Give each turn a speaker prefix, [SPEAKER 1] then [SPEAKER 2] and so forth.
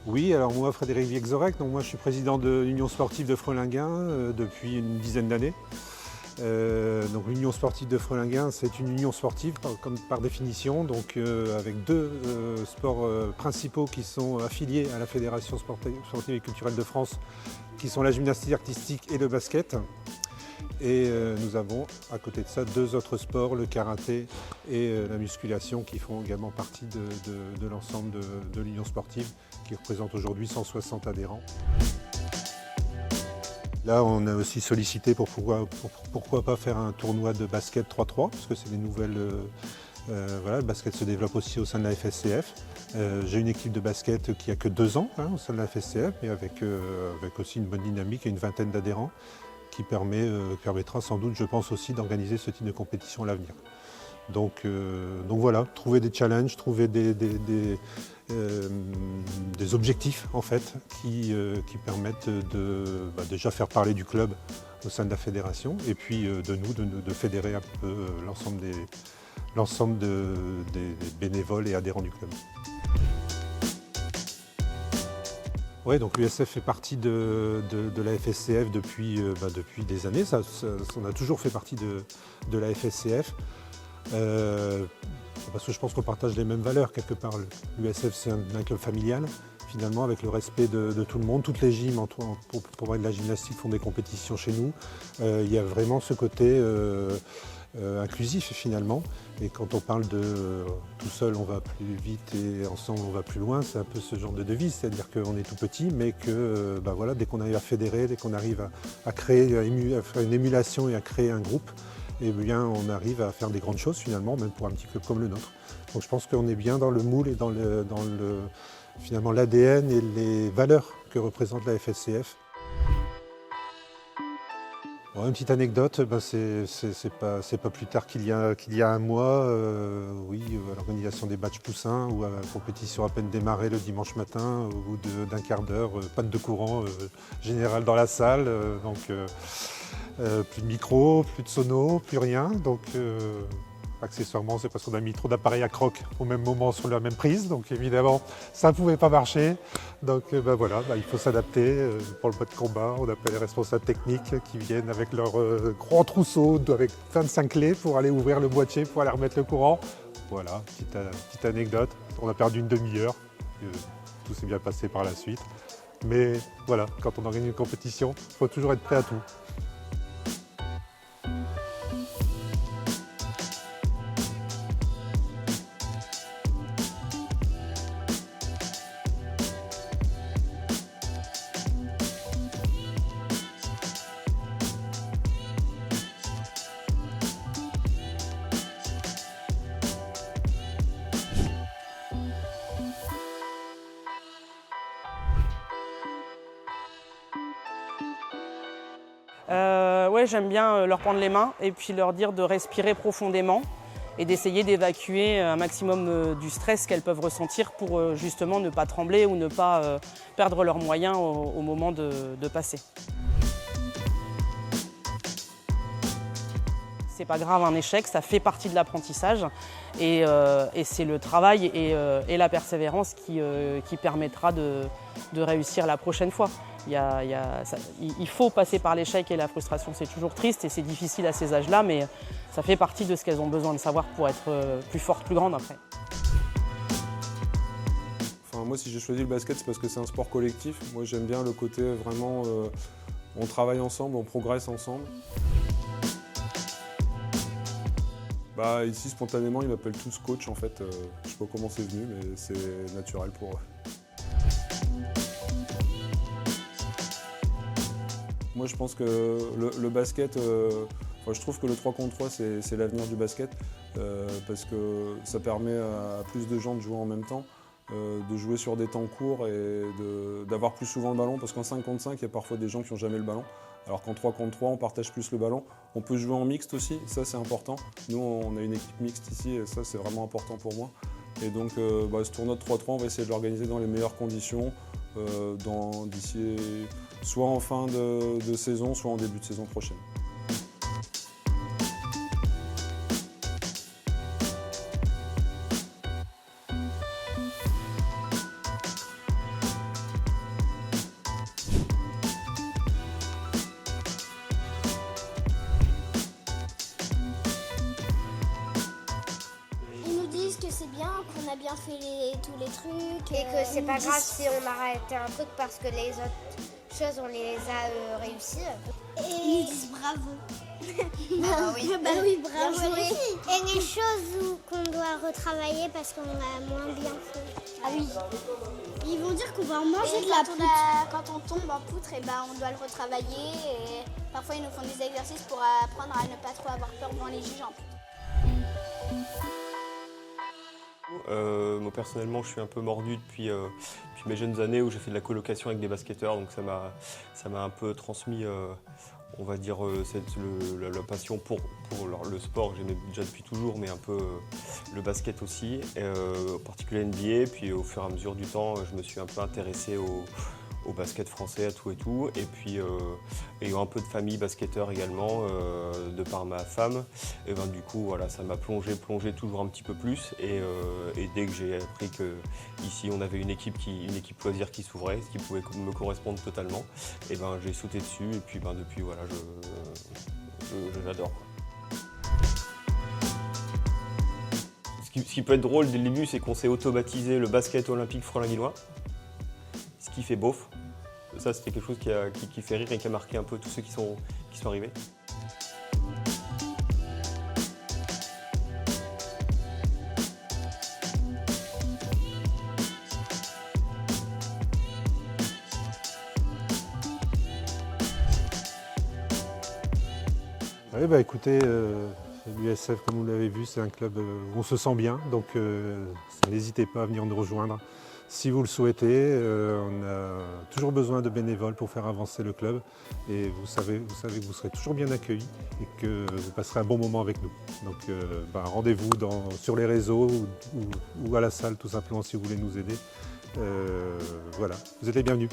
[SPEAKER 1] Oui, alors moi, Frédéric Viexorek, donc moi je suis président de l'Union sportive de Frelinguin depuis une dizaine d'années. Donc l'Union sportive de Frelinguin, c'est une union sportive comme par définition, donc avec deux sports principaux qui sont affiliés à la Fédération sportive et culturelle de France, qui sont la gymnastique artistique et le basket. Et nous avons à côté de ça deux autres sports, le karaté et la musculation, qui font également partie de l'ensemble de l'Union sportive, qui représente aujourd'hui 160 adhérents. Là, on a aussi sollicité pour pourquoi pas faire un tournoi de basket 3-3, parce que c'est des nouvelles. Voilà, le basket se développe aussi au sein de la FSCF. J'ai une équipe de basket qui a que 2 ans au sein de la FSCF, mais avec aussi une bonne dynamique et une vingtaine d'adhérents, qui permettra sans doute, je pense aussi, d'organiser ce type de compétition à l'avenir. Donc voilà, trouver des challenges, trouver des objectifs en fait qui permettent de déjà faire parler du club au sein de la fédération et puis de fédérer un peu l'ensemble des bénévoles et adhérents du club. Oui, donc l'USF fait partie de la FSCF depuis des années. On a toujours fait partie de la FSCF. Parce que je pense qu'on partage les mêmes valeurs quelque part. L'USF, c'est un club familial, finalement, avec le respect de tout le monde. Toutes les gyms, pour parler de la gymnastique, font des compétitions chez nous. Il y a vraiment ce côté inclusif, finalement. Et quand on parle de tout seul, on va plus vite et ensemble, on va plus loin, c'est un peu ce genre de devise. C'est-à-dire qu'on est tout petit, mais que voilà, dès qu'on arrive à fédérer, dès qu'on arrive à créer, à faire une émulation et à créer un groupe, eh bien, on arrive à faire des grandes choses finalement, même pour un petit club comme le nôtre. Donc je pense qu'on est bien dans le moule et finalement l'ADN et les valeurs que représente la FSCF. Bon, une petite anecdote, c'est pas plus tard qu'il y a un mois, oui, à l'organisation des matchs poussins, où la compétition à peine démarrée le dimanche matin, au bout d'un quart d'heure, panne de courant générale dans la salle, plus de micro, plus de sono, plus rien. Donc accessoirement, c'est parce qu'on a mis trop d'appareils à croc au même moment sur la même prise. Donc évidemment, ça ne pouvait pas marcher. Donc voilà, il faut s'adapter. Pour le mode combat, on appelle les responsables techniques qui viennent avec leur grand trousseau avec 25 clés pour aller ouvrir le boîtier, pour aller remettre le courant. Voilà, petite anecdote. On a perdu une demi-heure. Tout s'est bien passé par la suite. Mais voilà, quand on organise une compétition, il faut toujours être prêt à tout.
[SPEAKER 2] Ouais, j'aime bien leur prendre les mains et puis leur dire de respirer profondément et d'essayer d'évacuer un maximum du stress qu'elles peuvent ressentir pour justement ne pas trembler ou ne pas perdre leurs moyens au moment de passer. C'est pas grave un échec, ça fait partie de l'apprentissage et c'est le travail et la persévérance qui permettra de réussir la prochaine fois. Il faut passer par l'échec et la frustration, c'est toujours triste et c'est difficile à ces âges-là, mais ça fait partie de ce qu'elles ont besoin de savoir pour être plus fortes, plus grandes après.
[SPEAKER 3] Enfin, moi, si j'ai choisi le basket, c'est parce que c'est un sport collectif. Moi, j'aime bien le côté vraiment, on travaille ensemble, on progresse ensemble. Ici, spontanément, ils m'appellent tous coach en fait. Je sais pas comment c'est venu, mais c'est naturel pour eux. Moi, je pense que le basket, je trouve que le 3 contre 3, c'est l'avenir du basket parce que ça permet à plus de gens de jouer en même temps, de jouer sur des temps courts et d'avoir plus souvent le ballon parce qu'en 5 contre 5, il y a parfois des gens qui n'ont jamais le ballon. Alors qu'en 3 contre 3, on partage plus le ballon. On peut jouer en mixte aussi, ça c'est important. Nous, on a une équipe mixte ici et ça c'est vraiment important pour moi. Et donc ce tournoi de 3-3, on va essayer de l'organiser dans les meilleures conditions, d'ici soit en fin de saison, soit en début de saison prochaine.
[SPEAKER 4] on a bien fait tous les trucs.
[SPEAKER 5] Et que c'est pas grave si on a arrêté un truc parce que les autres choses, on les a réussies.
[SPEAKER 4] Et ils nous disent bravo.
[SPEAKER 5] Ah oui.
[SPEAKER 4] Bah oui, bravo.
[SPEAKER 5] Bien joué.
[SPEAKER 4] Et les choses qu'on doit retravailler parce qu'on a moins bien fait. Ah oui. Ils vont dire qu'on va manger de la poutre.
[SPEAKER 6] Quand on tombe en poutre, et ben, on doit le retravailler. Et parfois, ils nous font des exercices pour apprendre à ne pas trop avoir peur devant les juges en poutre.
[SPEAKER 7] Moi personnellement, je suis un peu mordu depuis mes jeunes années où j'ai fait de la colocation avec des basketteurs, donc ça m'a un peu transmis, on va dire, la passion pour le sport que j'aimais déjà depuis toujours, mais un peu le basket aussi, en particulier NBA. Puis au fur et à mesure du temps, je me suis un peu intéressé au basket français, à tout et tout. Et puis ayant un peu de famille basketteur également, de par ma femme, et ben, du coup voilà, ça m'a plongé toujours un petit peu plus. Et dès que j'ai appris qu'ici on avait une équipe loisir qui s'ouvrait, ce qui pouvait me correspondre totalement, et ben, j'ai sauté dessus. Et puis ben, depuis voilà, j'adore. Ce qui peut être drôle dès le début, c'est qu'on s'est automatisé le basket olympique frelinguinois, ce qui fait beauf. Ça, c'était quelque chose qui fait rire et qui a marqué un peu tous ceux qui sont arrivés.
[SPEAKER 1] Oui, bah écoutez, l'USF, comme vous l'avez vu, c'est un club où on se sent bien, donc n'hésitez pas à venir nous rejoindre si vous le souhaitez. On a toujours besoin de bénévoles pour faire avancer le club, et vous savez que vous serez toujours bien accueillis et que vous passerez un bon moment avec nous. Donc rendez-vous sur les réseaux ou à la salle tout simplement si vous voulez nous aider. Voilà, vous êtes les bienvenus.